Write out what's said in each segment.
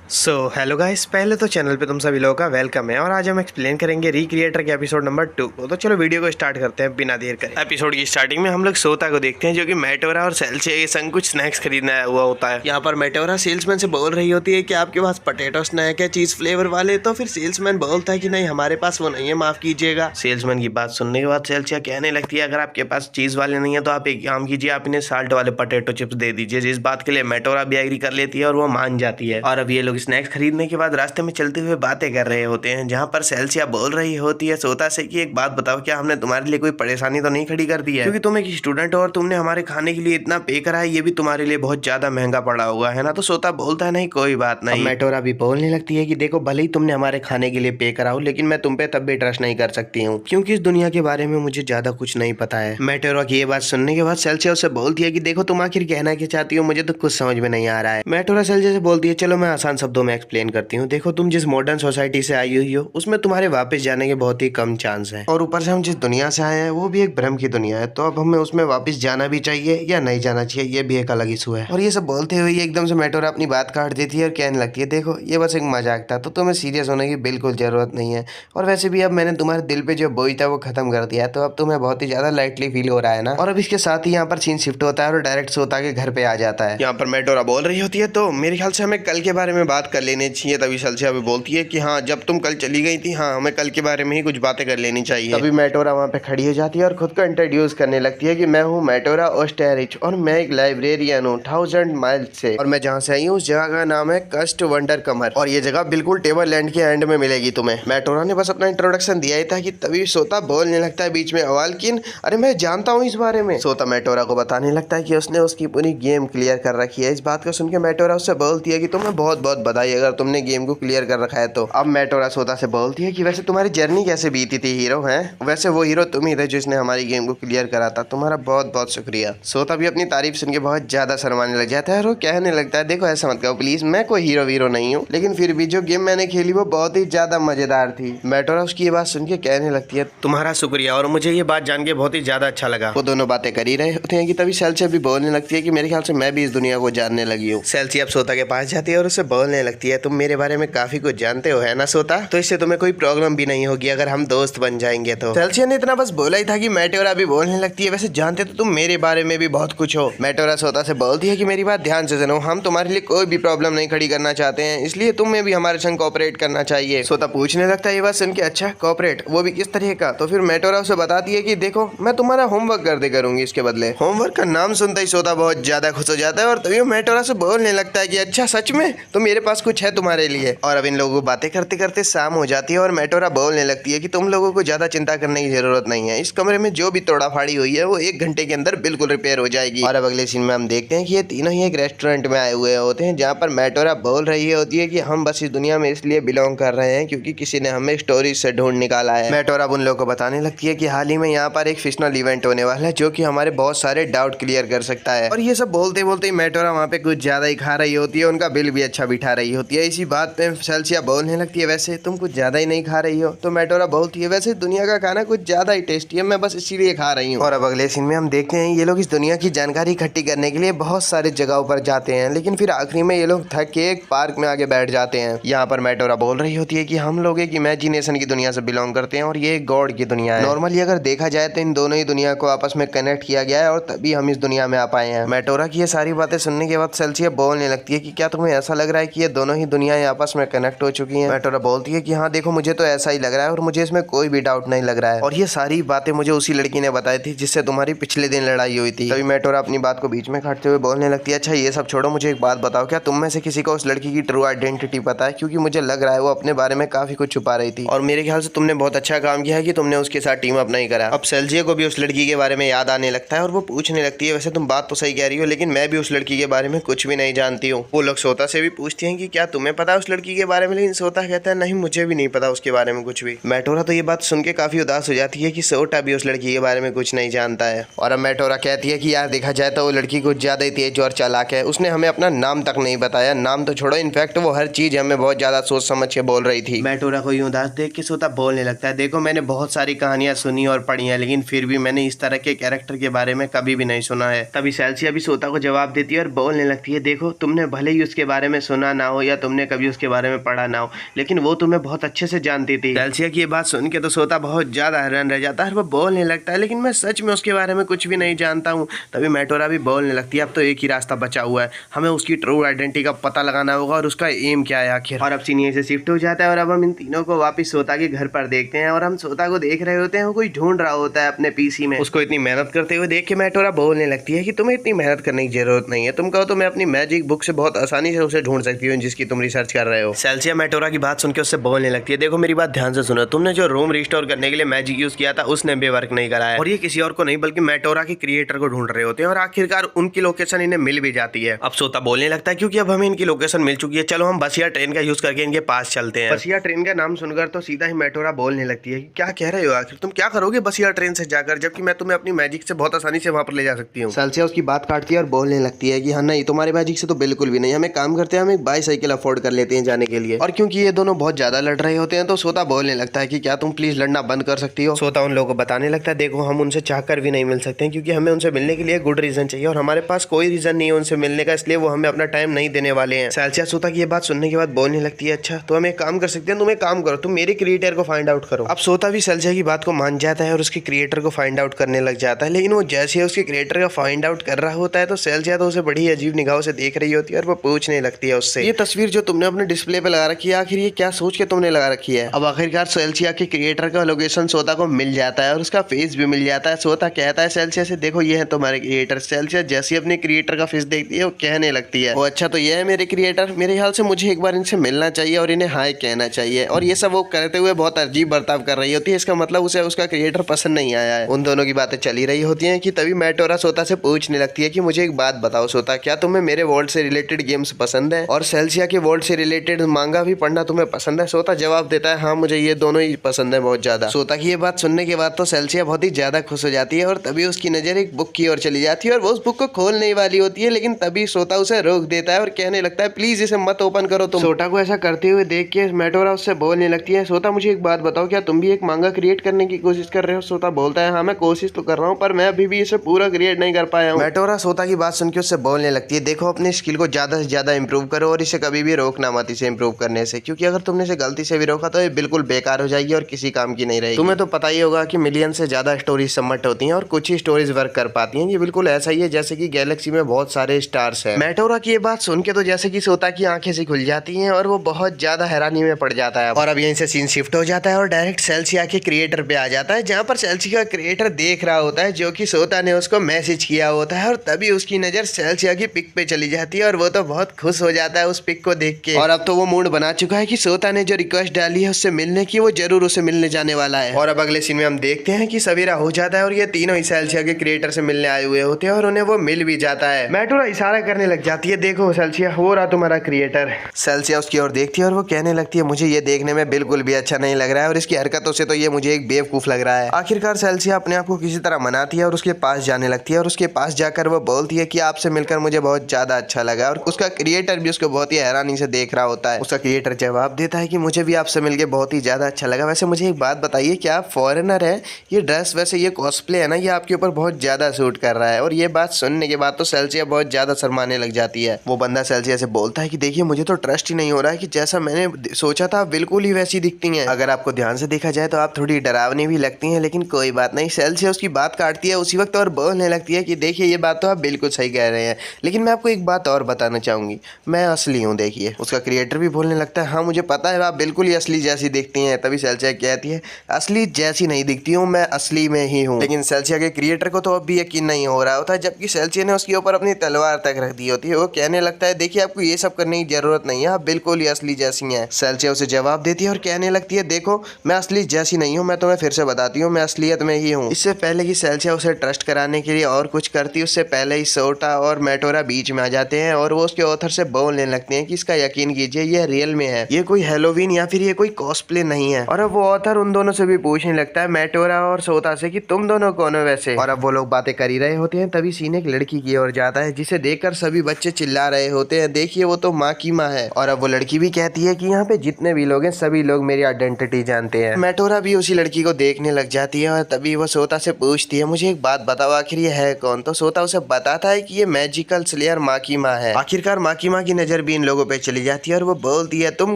Hello guys, पहले तो channel पे तुम सभी लोगों का वेलकम है और आज हम एक्सप्लेन करेंगे रिक्रिएटर के एपिसोड नंबर 2 को। तो चलो वीडियो को स्टार्ट करते हैं बिना देर करे। एपिसोड की स्टार्टिंग में हम लोग सोता को देखते हैं जो कि मेटोरा और सेल्सिया के संग कुछ स्नैक्स खरीदने आया हुआ होता है। यहाँ पर मेटोरा सेल्समैन से बोल रही होती है कि आपके पास पोटैटो स्नैक है चीज फ्लेवर वाले, तो फिर सेल्समैन बोलता है कि नहीं हमारे पास वो नहीं है, माफ कीजिएगा। सेल्समैन की बात सुनने के बाद सेल्सिया कहने लगती है अगर आपके पास चीज वाले नहीं है तो आप एक काम कीजिए, आप इन्हें साल्ट वाले पोटैटो चिप्स दे दीजिए। जिस बात के लिए मेटोरा भी एग्री कर लेती है और वो मान जाती है। और अब ये लोग स्नैक्स खरीदने के बाद रास्ते में चलते हुए बातें कर रहे होते हैं, जहाँ पर सेल्सिया बोल रही होती है सोता से कि एक बात बताओ, क्या हमने तुम्हारे लिए कोई परेशानी तो नहीं खड़ी कर दी है? क्योंकि तुम एक स्टूडेंट हो और तुमने हमारे खाने के लिए इतना पे करा है, ये भी तुम्हारे लिए बहुत ज्यादा महंगा पड़ा होगा, है ना? तो सोता बोलता है नहीं कोई बात नहीं। मेटोरा भी बोलने लगती है कि देखो भले ही तुमने हमारे खाने के लिए पे करा हो, लेकिन मैं तुम पे तब भी ट्रस्ट नहीं कर सकती हूँ क्योंकि इस दुनिया के बारे में मुझे ज्यादा कुछ नहीं पता है। मेटोरा की ये बात सुनने के बाद सेल्सिया उससे बोलती है कि देखो तुम आखिर कहना क्या चाहती हो, मुझे तो कुछ समझ में नहीं आ रहा है। मेटोरा सेल्सिया से बोलती है चलो मैं आसान शब्दों में एक्सप्लेन करती हूँ। देखो तुम जिस मॉडर्न सोसाइटी से आई हुई हो उसमें तुम्हारे वापस जाने के बहुत ही कम चांस हैं, और ऊपर से हम जिस दुनिया से आए हैं वो भी एक भ्रम की दुनिया है, तो अब हमें उसमें वापस जाना भी चाहिए या नहीं जाना चाहिए, ये भी एक अलग इशू है। और ये सब बोलते हुए एकदम से मेटोरा अपनी बात काट देती है और कहने लगती है देखो ये बस एक मजाक था, तो तुम्हें सीरियस होने की बिल्कुल जरूरत नहीं है, और वैसे भी अब मैंने तुम्हारे दिल पे जो बोझ था वो खत्म कर दिया है, तो अब तुम्हें बहुत ही ज्यादा लाइटली फील हो रहा है ना। और अब इसके साथ ही यहाँ पर सीन शिफ्ट होता है और डायरेक्ट सोता के घर पे आ जाता है। यहाँ पर मेटोरा बोल रही होती है तो मेरे ख्याल से हमें कल के बारे में बात कर लेनी चाहिए। तभी सेल्सिया भी बोलती है कि हाँ जब तुम कल चली गई थी, हाँ हमें कल के बारे में ही कुछ बातें कर लेनी चाहिए। तभी मेटोरा वहाँ पे खड़ी हो जाती है और खुद को इंट्रोड्यूस करने लगती है कि मैं हूँ मेटोरा ओस्टेरिच और मैं एक लाइब्रेरियन हूँ 1000 माइल्स से, और मैं जहाँ से आई हूँ उस जगह का नाम है कस्ट वंडर कमर, और ये जगह बिल्कुल टेबल लैंड के एंड में मिलेगी तुम्हें। मेटोरा ने बस अपना इंट्रोडक्शन दिया ही था कि तभी सोता बोलने लगता है बीच में अवालकिन, अरे मैं जानता हूँ इस बारे में। सोता मेटोरा को बताने लगता है कि उसने उसकी पूरी गेम क्लियर कर रखी है। इस बात को सुन के मेटोरा उससे बोलती है कि तुम्हें बहुत बहुत बधाई अगर तुमने गेम को क्लियर कर रखा है तो। अब मेटोरा सोता से बोलती है कि वैसे तुम्हारी जर्नी कैसे बीती थी हीरो हैं? वैसे वो हीरो तुम ही थे जिसने हमारी गेम को क्लियर करा था, तुम्हारा बहुत बहुत शुक्रिया। सोता भी अपनी तारीफ सुन के बहुत ज्यादा शर्माने लग जाता है और वो कहने लगता है देखो ऐसा मत कहो प्लीज, मैं कोई हीरो वीरो नहीं हूँ, लेकिन फिर भी जो गेम मैंने खेली वो बहुत ही ज्यादा मजेदार थी। मेटोरा उसकी ये बात सुन के कहने लगती है तुम्हारा शुक्रिया, और मुझे ये बात जान के बहुत ही ज्यादा अच्छा लगा। वो दोनों बातें कर ही रहे होते हैं कि तभी सेल्सिया भी बोलने लगती है कि मेरे ख्याल से मैं भी इस दुनिया को जानने लगी हूँ। सेल्सिया अब सोता के पास जाती है और उससे बोलने लगती है तुम मेरे बारे में काफी कुछ जानते हो है ना सोता, तो इससे तुम्हें कोई प्रॉब्लम भी नहीं होगी अगर हम दोस्त बन जाएंगे तो। सेल्सिया ने इतना बस बोला ही था कि मेटोरा भी बोलने लगती है वैसे जानते तो तुम मेरे बारे में भी बहुत कुछ हो। मेटोरा सोता से बोलती है कि मेरी बात ध्यान से सुनो, हम तुम्हारे लिए कोई भी प्रॉब्लम नहीं खड़ी करना चाहते हैं, इसलिए तुम्हें भी हमारे संग कोऑपरेट करना चाहिए। सोता पूछने लगता है ये बात सुन के अच्छा कोऑपरेट, वो भी किस तरह का? तो फिर मेटोरा उसे बताती है कि देखो मैं तुम्हारा होमवर्क कर दे करूंगी इसके बदले। होमवर्क का नाम सुनता ही सोता बहुत ज्यादा खुश हो जाता है और तभी मेटोरा से बोलने लगता है कि अच्छा सच में तो मेरे पास कुछ है तुम्हारे लिए। और अब इन लोगों को बातें करते करते शाम हो जाती है और मेटोरा बोलने लगती है कि तुम लोगों को ज्यादा चिंता करने की जरूरत नहीं है, इस कमरे में जो भी तोड़ा फाड़ी हुई है वो 1 घंटे के अंदर बिल्कुल रिपेयर हो जाएगी। और अब अगले सीन में हम देखते हैं कि ये तीनों ही एक रेस्टोरेंट में आए हुए होते हैं, जहाँ पर मेटोरा बोल रही होती है कि हम बस इस दुनिया में इसलिए बिलोंग कर रहे हैं क्योंकि किसी ने हमें स्टोरी से ढूंढ निकाला है। मेटोरा उन लोगों को बताने लगती है कि हाल ही में यहाँ पर एक फिक्शनल इवेंट होने वाला है जो कि हमारे बहुत सारे डाउट क्लियर कर सकता है। और ये सब बोलते बोलते ही मेटोरा वहाँ पे कुछ ज्यादा ही खा रही होती है, उनका बिल भी अच्छा बिठा रही होती है। इसी बात पे सेल्सिया बोलने लगती है वैसे तुम कुछ ज्यादा ही नहीं खा रही हो? तो मेटोरा बोलती है वैसे दुनिया का खाना कुछ ज्यादा ही टेस्टी है, मैं बस इसीलिए खा रही हूँ। और अब अगले सीन में हम देखते हैं ये लोग इस दुनिया की जानकारी इकट्ठी करने के लिए बहुत सारे जगहों पर जाते हैं, लेकिन फिर आखिरी में ये लोग थक के एक पार्क में आगे बैठ जाते हैं। यहाँ पर मेटोरा बोल रही होती है कि हम लोग एक इमेजिनेशन की दुनिया से बिलोंग करते हैं और ये एक गॉड की दुनिया है। नॉर्मली अगर देखा जाए तो इन दोनों ही दुनिया को आपस में कनेक्ट किया गया है और तभी हम इस दुनिया में आ पाए हैं। मेटोरा की ये सारी बातें सुनने के बाद सेल्सिया बोलने लगती है कि क्या तुम्हें ऐसा लग रहा है कि ये दोनों ही दुनियाएं आपस में कनेक्ट हो चुकी हैं? मेटोरा बोलती है कि हाँ देखो मुझे तो ऐसा ही लग रहा है और मुझे इसमें कोई भी डाउट नहीं लग रहा है, और ये सारी बातें मुझे उसी लड़की ने बताई थी जिससे तुम्हारी पिछले दिन लड़ाई हुई थी। तभी मेटोरा अपनी बात को बीच में काटते हुए बोलने लगती है अच्छा ये सब छोड़ो, मुझे एक बात बताओ, क्या तुम में से किसी को उस लड़की की ट्रू आइडेंटिटी पता है? क्योंकि मुझे लग रहा है वो अपने बारे में काफी कुछ छुपा रही थी और मेरे ख्याल से तुमने बहुत अच्छा काम किया है कि तुमने उसके साथ टीम अप नहीं करा। अब सेल्सिया को भी उस लड़की के बारे में याद आने लगता है और वो पूछने लगती है वैसे तुम बात तो सही कह रही हो, लेकिन मैं भी उस लड़की के बारे में कुछ भी नहीं जानती हूँ। वो लोग सोता से भी पूछते हैं कि क्या तुम्हें पता है उस लड़की के बारे में, लेकिन सोता कहता है नहीं मुझे भी नहीं पता उसके बारे में कुछ भी। मेटोरा तो ये बात सुन के काफी उदास हो जाती है कि सोटा भी उस लड़की के बारे में कुछ नहीं जानता है। और अब मेटोरा कहती है कि यार देखा जाए तो वो लड़की कुछ ज्यादा ही तेज और चालाक है, उसने हमें अपना नाम तक नहीं बताया, नाम तो छोड़ो इनफैक्ट वो हर चीज हमें बहुत ज्यादा सोच समझ के बोल रही थी। मेटोरा को यूं उदास देख के सोता बोलने लगता है देखो मैंने बहुत सारी कहानियां सुनी और पढ़ी हैं, लेकिन फिर भी मैंने इस तरह के कैरेक्टर के बारे में कभी भी नहीं सुना है। तभी सेल्सिया भी सोता को जवाब देती है और बोलने लगती है देखो तुमने भले ही उसके बारे में सुना ना हो या तुमने कभी उसके बारे में पढ़ा ना हो, लेकिन वो तुम्हें बहुत अच्छे से जानती थी। सेल्सिया की ये बात सुन के तो सोता बहुत ज्यादा हैरान रह जाता है, वो बोलने लगता है लेकिन मैं सच में उसके बारे में कुछ भी नहीं जानता हूँ। तभी मेटोरा भी बोलने लगती है अब तो एक ही रास्ता बचा हुआ है, हमें उसकी ट्रू आइडेंटिटी का पता लगाना होगा और उसका एम क्या है आखिर। और अब सीन यहीं से शिफ्ट हो जाता है और अब हम इन तीनों को वापस सोता के घर पर देखते हैं और हम सोता को देख रहे होते हैं, वो कोई ढूंढ रहा होता है अपने पीसी में। उसको इतनी मेहनत करते हुए देख के मेटोरा बोलने लगती है कि तुम्हें इतनी मेहनत करने की जरूरत नहीं है, तुम कहो तो मैं अपनी मैजिक बुक से बहुत आसानी से उसे ढूंढ सकती हूँ जिसकी तुम रिसर्च कर रहे हो। सेल्सिया मेटोरा की बात सुन के उससे बोलने लगती है देखो मेरी बात ध्यान से सुनो, तुमने जो रूम रिस्टोर करने के लिए मैजिक यूज किया था उसने भी वर्क नहीं करा है और ये किसी और को नहीं बल्कि मेटोरा के क्रिएटर को ढूंढ रहे होते हैं और आखिरकार उनकी लोकेशन इन्हें मिल भी जाती है। अब सोता बोलने लगता है क्योंकि अब हमें इनकी लोकेशन मिल चुकी है, चलो हम बस या ट्रेन का यूज करके इनके पास चलते हैं। बस या ट्रेन का नाम सुनकर तो सीधा ही मेटोरा बोलने लगती है कि क्या कह रहे हो आखिर, तुम क्या करोगे बस या ट्रेन से जाकर, जबकि मैं तुम्हें अपनी मैजिक से बहुत आसानी से वहां पर ले जा सकती हूँ। सेल्सिया उसकी बात काटती है और बोलने लगती है कि हाँ नहीं, तुम्हारे मैजिक से तो बिल्कुल भी नहीं, हम एक काम करते हैं, हम एक बाईसाइकिल अफोर्ड कर लेते हैं जाने के लिए। और क्योंकि ये दोनों बहुत ज्यादा लड़ रहे होते हैं तो सोता बोलने लगता है कि क्या तुम प्लीज लड़ना बंद कर सकती हो। सोता उन लोगों को बताने लगता है देखो हम उनसे चाहकर भी नहीं मिल सकते हैं क्योंकि हमें उनसे मिलने के लिए गुड रीजन चाहिए और हमारे पास कोई रीजन नहीं है उनसे मिलने का, इसलिए वो हमें अपना टाइम नहीं देने वाले हैं। सेल्सिया सोता की ये बात सुनने के बाद बोलने लगती है अच्छा तो हम एक काम कर सकते हैं, तुम एक काम करो, तुम मेरे क्रिएटर को फाइंड आउट करो। अब सोता भी सेल्सिया की बात को मान जाता है और उसके क्रिएटर को फाइंड आउट करने लग जाता है, लेकिन वो जैसे उसके क्रिएटर का फाइंड आउट कर रहा होता है तो सेल्सिया तो उसे बड़ी अजीब निगाहों से देख रही होती है और वो पूछने लगती है उससे ये तस्वीर जो तुमने अपने डिस्प्ले पे लगा रखी है आखिर ये क्या सोच के तुमने लगा रखी है। अब आखिरकार सेल्सिया के क्रिएटर का लोकेशन सोता को मिल जाता है और उसका फेस भी मिल जाता है। सोता कहता है सेल्सिया से देखो ये है तुम्हारे क्रिएटर। सेल्सिया जैसे अपने क्रिएटर का फेस देखती है वो कहने लगती है वो अच्छा तो ये है मेरे क्रिएटर, मेरे ख्याल से मुझे एक बार इनसे मिलना चाहिए और इन्हें हाय कहना चाहिए। और ये सब वो करते हुए बहुत अजीब बर्ताव कर रही होती है, इसका मतलब उसे उसका क्रिएटर पसंद नहीं आया है। उन दोनों की बातें चली रही होती है कि तभी मेटोरा सोता से पूछने लगती है कि मुझे एक बात बताओ सोता, क्या तुम्हें मेरे वर्ल्ड से रिलेटेड गेम्स पसंद है और सेल्सिया के वर्ल्ड से रिलेटेड मांगा भी पढ़ना तुम्हें पसंद है। सोता जवाब देता है हाँ मुझे ये दोनों ही पसंद है बहुत ज्यादा। सोता की ये बात सुनने के बाद तो सेल्सिया बहुत ही ज्यादा खुश हो जाती है और तभी उसकी नजर एक बुक की ओर चली जाती है और वो उस बुक को खोलने वाली होती है, लेकिन तभी सोता उसे रोक देता है और कहने लगता है प्लीज इसे मत ओपन करो तुम। सोता को ऐसा करते हुए देख के मेटोरा उससे बोलने लगती है सोता मुझे एक बात बताओ, क्या तुम भी एक मांगा क्रिएट करने की कोशिश कर रहे हो। सोता बोलता है हाँ मैं कोशिश तो कर रहा हूँ पर मैं अभी भी इसे पूरा क्रिएट नहीं कर पाया हूँ। मेटोरा सोता की बात सुन के उससे बोलने लगती है देखो अपनी स्किल को ज्यादा से ज्यादा इंप्रूव करो और इसे कभी भी रोकना मत इसे इंप्रूव करने से, क्योंकि अगर तुमने इसे गलती से भी रोका तो ये बिल्कुल बेकार हो जाएगी और किसी काम की नहीं रहेगी। तुम्हें तो पता ही होगा कि मिलियन से ज्यादा स्टोरीज सबमिट होती हैं और कुछ ही स्टोरीज वर्क कर पाती हैं, ये बिल्कुल ऐसा ही है जैसे कि गैलेक्सी में बहुत सारे स्टार्स हैं। मेटोरा की ये बात सुन के तो जैसे कि सोता की आंखें से खुल जाती हैं और वो बहुत ज्यादा हैरानी में पड़ जाता है। और अब यहीं से सीन शिफ्ट हो जाता है और डायरेक्ट सेल्सिया के क्रिएटर पे आ जाता है, जहाँ पर सेल्सिया का क्रिएटर देख रहा होता है जो कि सोता ने उसको मैसेज किया होता है और तभी उसकी नजर सेल्सिया की पिक पे चली जाती है और वो तो बहुत खुश हो जाता है उस पिक को देख के। और अब तो वो मूड बना चुका है कि सोता ने जो रिक्वेस्ट डाली है उससे मिलने की वो जरूर उसे मिलने जाने वाला है। और अब अगले सीन में हम देखते हैं कि सवेरा हो जाता है और ये तीनों ही सेल्सिया के क्रिएटर से मिलने आए हुए होते हैं और उन्हें वो मिल भी जाता है। मेटोरा इशारा करने लग जाती है देखो सेल्सिया हो रहा तुम्हारा क्रिएटर। सेल्सिया उसकी ओर देखती है और वो कहने लगती है मुझे ये देखने में बिल्कुल भी अच्छा नहीं लग रहा है और इसकी हरकतों से तो ये मुझे एक बेवकूफ लग रहा है। आखिरकार सेल्सिया अपने आप को किसी तरह मनाती है और उसके पास जाने लगती है और उसके पास जाकर वो बोलती है कि आपसे मिलकर मुझे बहुत ज्यादा अच्छा लगा। और उसका क्रिएटर भी उसको बहुत ही हैरानी से देख रहा होता है। उसका क्रिएटर जवाब देता है कि मुझे भी आपसे मिलकर बहुत ही ज्यादा अच्छा लगा, वैसे मुझे एक बात बताइए क्या आप फॉरेनर है, ये ड्रेस वैसे ये कॉस्प्ले है ना ये आपके ऊपर बहुत ज्यादा सूट कर रहा है। और ये बात सुनने के बाद तो सेल्सिया बहुत ज्यादा शर्माने लग जाती है। वो बंदा सेल्सिया से बोलता है कि देखिए मुझे तो ट्रस्ट ही नहीं हो रहा है कि जैसा मैंने सोचा था बिल्कुल ही वैसी दिखती हैं, अगर आपको ध्यान से देखा जाए तो आप थोड़ी डरावनी भी लगती हैं, लेकिन कोई बात नहीं। सेल्सिया उसकी बात काटती है उसी वक्त और बोलने लगती है कि देखिए ये बात तो आप बिल्कुल सही कह रहे हैं, लेकिन मैं आपको एक बात और बताना चाहूंगी, मैं असली हूँ। देखिए उसका क्रिएटर भी बोलने लगता है हाँ मुझे पता है आप बिल्कुल ही असली जैसी दिखती हैं। तभी सेल्सिया कहती है असली जैसी नहीं दिखती हूँ, मैं असली में ही हूँ। लेकिन सेल्सिया के क्रिएटर को तो अब भी यकीन नहीं हो रहा होता, जबकि सेल्सिया ने उसके ऊपर अपनी तलवार तक रख दी होती है। वो कहने लगता है देखिए आपको ये सब करने की जरूरत नहीं है, आप बिल्कुल ही असली जैसी हैं। सेल्सिया उसे जवाब देती है और कहने लगती है देखो मैं असली जैसी नहीं हूँ, मैं तुम्हें फिर से बताती हूँ मैं असलियत में ही हूँ। इससे पहले कि सेल्सिया उसे ट्रस्ट कराने के लिए और कुछ करती उससे पहले ही सोटा और मेटोरा बीच में आ जाते हैं और वो उसके ऑथर से बोलने लगते हैं कि इसका यकीन कीजिए ये रियल में है, ये कोई हेलोवीन या फिर ये कोई कॉस्प्ले नहीं है। और अब वो ऑथर उन दोनों से भी पूछने लगता है मेटोरा और सोता से कि तुम दोनों कौन हो वैसे। और अब वो लोग बातें कर ही रहे होते हैं तभी सीन एक लड़की की ओर जाता है जिसे देखकर सभी बच्चे चिल्ला रहे होते हैं देखिए वो तो माँ की माँ है। और अब वो लड़की भी कहती है कि यहाँ पे जितने भी लोग हैं सभी लोग मेरी आइडेंटिटी जानते हैं। मेटोरा भी उसी लड़की को देखने लग जाती है और तभी वो सोता से पूछती है मुझे एक बात बताओ आखिर ये है कौन। तो सोता उसे बताता है कि ये मैजिकल स्लेयर माँ की माँ है। आखिरकार माँ की माँ की नजर भी इन लोगों पे चली जाती है और वो बोलती है तुम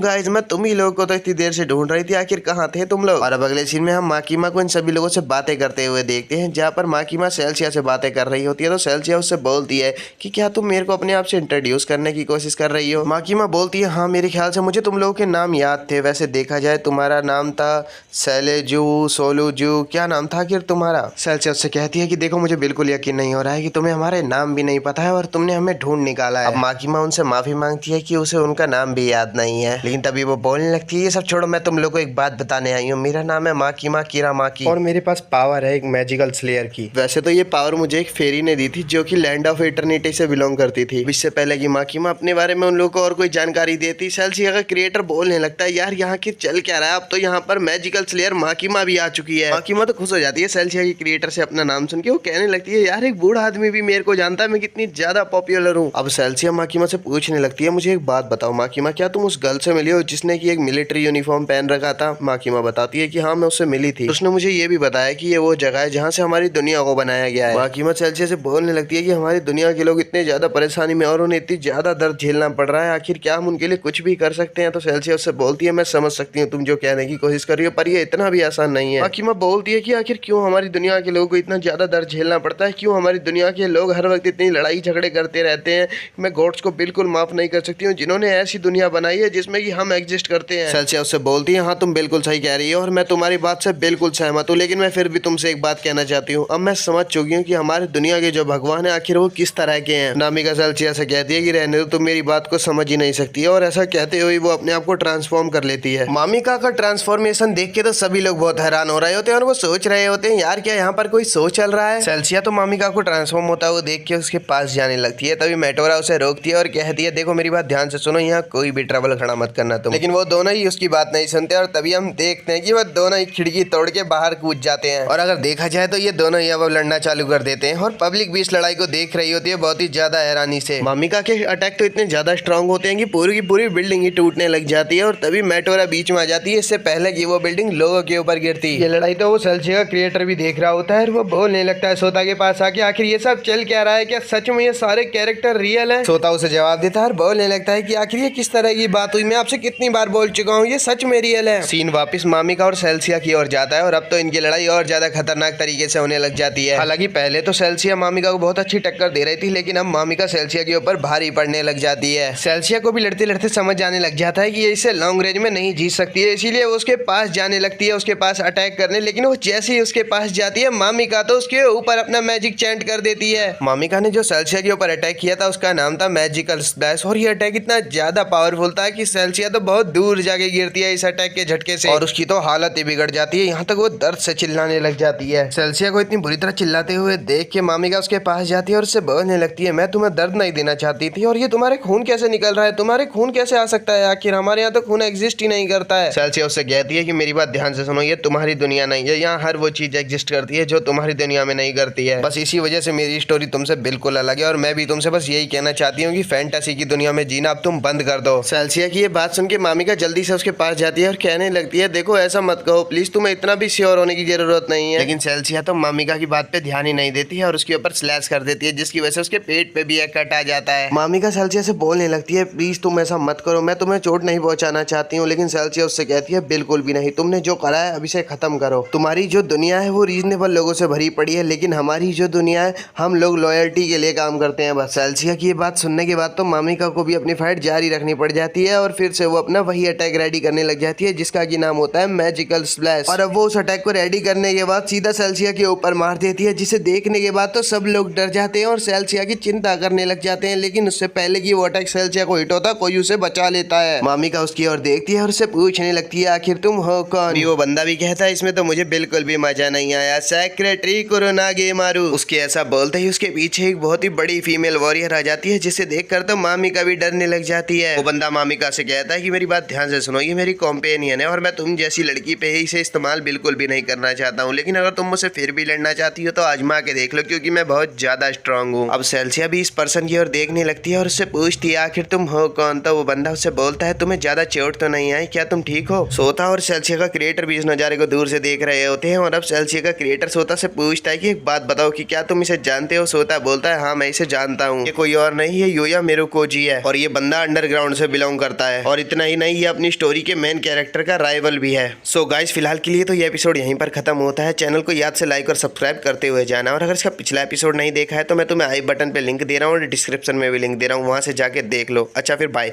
गाइस, मैं तुम ही लोगों को तो इतनी देर से ढूंढ रही थी, आखिर कहाँ थे तुम लोग। और अब अगले सीन में हम माकीमा को इन सभी लोगों से बातें करते हुए देखते हैं, जहाँ पर माकीमा सेल्सिया से बातें कर रही होती है। तो सेल्सिया उससे बोलती है कि क्या तुम मेरे को अपने आप से इंट्रोड्यूस करने की कोशिश कर रही हो। माकीमा बोलती है हाँ, मेरे ख्याल से मुझे तुम लोगों के नाम याद थे। वैसे देखा जाए तुम्हारा नाम था सैलेजू, सोलूजू, क्या नाम था आखिर तुम्हारा। सेल्सिया उससे कहती है कि देखो मुझे बिल्कुल यकीन नहीं हो रहा है कि तुम्हें हमारे नाम भी नहीं पता है और तुमने हमें ढूंढ निकाला है। अब माकीमा उनसे माफी मांगती है कि उसे उनका नाम भी याद नहीं है, लेकिन तभी वो बोलने लगती है ये सब छोड़ो, मैं तुम लोग को एक बात बताने आई हूँ। मेरा नाम है माकीमा किरामाकी और मेरे पास पावर है एक मैजिकल स्लेयर की। वैसे तो ये पावर मुझे एक फेरी ने दी थी जो कि लैंड ऑफ इटर्निटी से बिलोंग करती थी। इससे पहले कि माकीमा अपने बारे में उन लोगों को और कोई जानकारी देती, सेल्सिया का क्रिएटर बोलने लगता है यार यहाँ की चल क्या रहा है, अब तो यहाँ पर मैजिकल स्लेयर माकीमा भी आ चुकी है। माकीमा तो खुश हो जाती है सेल्सिया की क्रिएटर से अपना नाम सुन के। वो कहने लगती है यार एक बूढ़ा आदमी भी मेरे को जानता है मैं कितनी ज्यादा पॉपुलर हूँ। अब सेल्सिया माकीमा से पूछने लगती है मुझे एक बात बताओ माकीमा, क्या तुम उस गर्ल से मिली हो जिसने की एक मिलिट्री यूनिफॉर्म पहन रखा था। माकीमा बताती है कि हाँ मैं उससे मिली थी, उसने मुझे ये भी बताया कि ये वो जगह है जहाँ से हमारी दुनिया को बनाया गया है। माकीमा सेल्सिया से बोलने लगती है कि हमारी दुनिया के लोग इतने ज्यादा परेशानी में और उन्हें इतनी ज्यादा दर्द झेलना पड़ रहा है, आखिर क्या हम उनके लिए कुछ भी कर सकते हैं। तो सेल्सिया उससे बोलती है मैं समझ सकती हूँ तुम जो कहने की कोशिश कर रही हो, पर ये इतना भी आसान नहीं है। माकीमा बोलती है कि आखिर क्यों हमारी दुनिया के लोगों को इतना ज्यादा दर्द झेलना पड़ता है, क्यों हमारी दुनिया के लोग हर वक्त इतनी लड़ाई झगड़े करते रहते हैं। मैं गॉड्स को बिल्कुल माफ नहीं कर सकती हूँ जिन्होंने ऐसी दुनिया बनाई है जिसमें कि हम एग्जिस्ट करते हैं। सेल्सिया उससे बोलती है हाँ तुम बिल्कुल सही कह रही हो और मैं तुम्हारी बात से बिल्कुल सहमत हूँ, लेकिन मैं फिर भी तुमसे एक बात कहना चाहती हूँ। अब मैं समझ चुकी हूँ कि हमारी दुनिया के जो भगवान है आखिर वो किस तरह के हैं। नामिका सेल्सिया से कहती है कि रहने दो, तुम मेरी बात को समझ ही नहीं सकती है। और ऐसा कहते हुए वो अपने आप को ट्रांसफॉर्म कर लेती है। मामिका का ट्रांसफॉर्मेशन देख के तो सभी लोग बहुत हैरान हो रहे होते हैं और वो सोच रहे होते हैं यार क्या यहाँ पर कोई शो चल रहा है। सेल्सिया तो मामिका को ट्रांसफॉर्म होता हुआ देख के उसके पास जाने लगती है, तभी मेटोरा उसे रोकती है और कहती है देखो मेरी बात ध्यान से सुनो, यहाँ कोई भी ट्रबल खड़ा मत करना तुम। लेकिन वो दोनों ही उसकी बात नहीं सुनते और तभी हम देखते हैं कि वो दोनों ही खिड़की तोड़ के बाहर कूद जाते हैं। और अगर देखा जाए तो ये दोनों ही अब लड़ना चालू कर देते हैं और पब्लिक भी इस लड़ाई को देख रही होती है बहुत ही ज्यादा हैरानी से। मामिका के अटैक तो इतने ज्यादा स्ट्रांग होते हैं कि पूरी की पूरी बिल्डिंग ही टूटने लग जाती है और तभी मेटोरा बीच में आ जाती है इससे पहले कि वो बिल्डिंग लोगों के ऊपर गिरती। ये लड़ाई तो वो सेल्सिया का क्रिएटर भी देख रहा होता है और वो बोलने लगता है सोता के पास आके आखिर ये सब चल क्या रहा है, क्या सच में ये सारे कैरेक्टर रियल है। सोता उसे जवाब देता है और बोलने लगता है कि आखिर ये किस तरह की बात हुई, मैं आपसे कितनी बार बोल चुका हूँ ये सच में रियल है। सीन वापस मामिका और सेल्सिया की ओर जाता है और अब तो इनकी लड़ाई और ज्यादा खतरनाक तरीके से होने लग जाती है। हालांकि पहले तो सेल्सिया मामिका को बहुत अच्छी टक्कर दे रही थी, लेकिन अब मामिका सेल्सिया के ऊपर भारी पड़ने लग जाती है। सेल्सिया को भी लड़ते लड़ते समझ जाने लग जाता है कि ये इसे लॉन्ग रेंज में नहीं जीत सकती है, इसीलिए वो उसके पास जाने लगती है, उसके पास अटैक करने। लेकिन वो जैसे ही उसके पास जाती है मामिका तो उसके ऊपर अपना मैजिक चैंट कर देती है। मामिका ने जो सेल्सिया के ऊपर अटैक किया था उसका नाम था मैजिकल स्प्लैश और ये अटैक इतना ज्यादा पावरफुल था कि सेल्सिया तो बहुत दूर जाके गिरती है इस अटैक के झटके से और उसकी तो हालत ही बिगड़ जाती है, यहाँ तक वो दर्द से चिल्लाने लग जाती है। सेल्सिया को इतनी बुरी तरह चिल्लाते हुए देख के मामिका उसके पास जाती है और उससे बोलने लगती है मैं तुम्हें दर्द नहीं देना चाहती थी और ये तुम्हारे खून कैसे निकल रहा है, तुम्हारे खून कैसे आ सकता है, आखिर हमारे यहाँ तो खून एग्जिस्ट ही नहीं करता है। सेल्सिया उससे कहती है कि मेरी बात ध्यान से सुनो, ये तुम्हारी दुनिया नहीं है, यहाँ हर वो चीज एग्जिस्ट करती है जो तुम्हारी दुनिया में नहीं करती है। बस इसी वजह से मेरी स्टोरी तुमसे बिल्कुल अलग है और मैं भी तुमसे बस यही कहना चाहती हूँ कि फैंटेसी की दुनिया में जीना अब तुम बंद कर दो। सेल्सिया की ये बात सुन के मामिका जल्दी से उसके पास जाती है और कहने लगती है देखो ऐसा मत कहो प्लीज, तुम्हें इतना भी श्योर होने की जरूरत नहीं है। लेकिन सेल्सिया तो मामिका की बात पे ध्यान ही नहीं देती है और उसके ऊपर स्लैश कर देती है जिसकी वजह से उसके पेट पे भी एक कट आ जाता है। मामिका सेल्सिया से बोलने लगती है प्लीज तुम ऐसा मत करो, मैं तुम्हें चोट नहीं पहुंचाना चाहती हूँ। लेकिन सेल्सिया उससे कहती है बिल्कुल भी नहीं, तुमने जो करा है अभी से खत्म करो। तुम्हारी जो दुनिया है वो रीजनेबल लोगों से भरी पड़ी है, लेकिन हमारी जो दुनिया है हम लोग लॉयल्टी के लिए काम करते हैं बस। सेल्सिया की ये बात सुनने के बाद तो मामिका को भी अपनी फाइट जारी रखनी पड़ जाती है और फिर से वो अपना वही अटैक रेडी करने लग जाती है जिसका की नाम होता है मैजिकल स्प्लैश। और अब वो उस अटैक को रेडी करने के बाद सीधा सेल्सिया के ऊपर मार देती है, जिसे देखने के बाद तो सब लोग डर जाते हैं और सेल्सिया की चिंता करने लग जाते हैं। लेकिन उससे पहले कि वो अटैक सेल्सिया को हिट होता कोई उसे बचा लेता है। मामिका उसकी ओर देखती है और उससे पूछने लगती है आखिर तुम हो कौन। वो बंदा भी कहता है इसमें तो मुझे बिल्कुल भी मजा नहीं आया, सेक्रेटरी कुरोनागे मारू। उसके ऐसा बोलते ही उसके पीछे एक बहुत ही बड़ी फीमेल वॉरियर आ जाती है जिसे देखकर तो मामिका भी डरने लग जाती है। वो बंदा मामिका से कहता है कि मेरी बात ध्यान से सुनो, ये मेरी कॉम्पेनियन है और मैं तुम जैसी लड़की पे ही इसे इस्तेमाल बिल्कुल भी नहीं करना चाहता हूँ, लेकिन अगर तुम मुझसे फिर भी लड़ना चाहती हो तो आजमा के देख लो क्योंकि मैं बहुत ज्यादा स्ट्रांग हूँ। अब सेल्सिया भी इस पर्सन की ओर देखने लगती है और उससे पूछती है आखिर तुम हो कौन। तो वो बंदा उससे बोलता है तुम्हें ज्यादा चोट तो नहीं आई, क्या तुम ठीक हो। सोता और सेल्सिया का क्रिएटर भी इस नजारे को दूर से देख रहे होते हैं और अब सेल्सिया का क्रिएटर सोता से पूछता है कि एक बात बताओ कि क्या तुम इसे जानते हो। सोता बोलता है हाँ मैं इसे जानता हूँ, ये कोई और नहीं है योया मेरुकोजी है। और ये बंदा अंडरग्राउंड से बिलोंग करता है। और इतना ही नहीं, ये अपनी स्टोरी के मेन कैरेक्टर का राइवल भी है। सो गाइस, फिलहाल के लिए तो ये एपिसोड यहीं पर खत्म होता है। चैनल को याद से लाइक और सब्सक्राइब करते हुए जाना, और अगर इसका पिछला एपिसोड नहीं देखा है तो मैं तुम्हें आई बटन पे लिंक दे रहा हूँ और डिस्क्रिप्शन में भी लिंक दे रहा हूँ, वहां से जाके देख लो। अच्छा फिर बाय।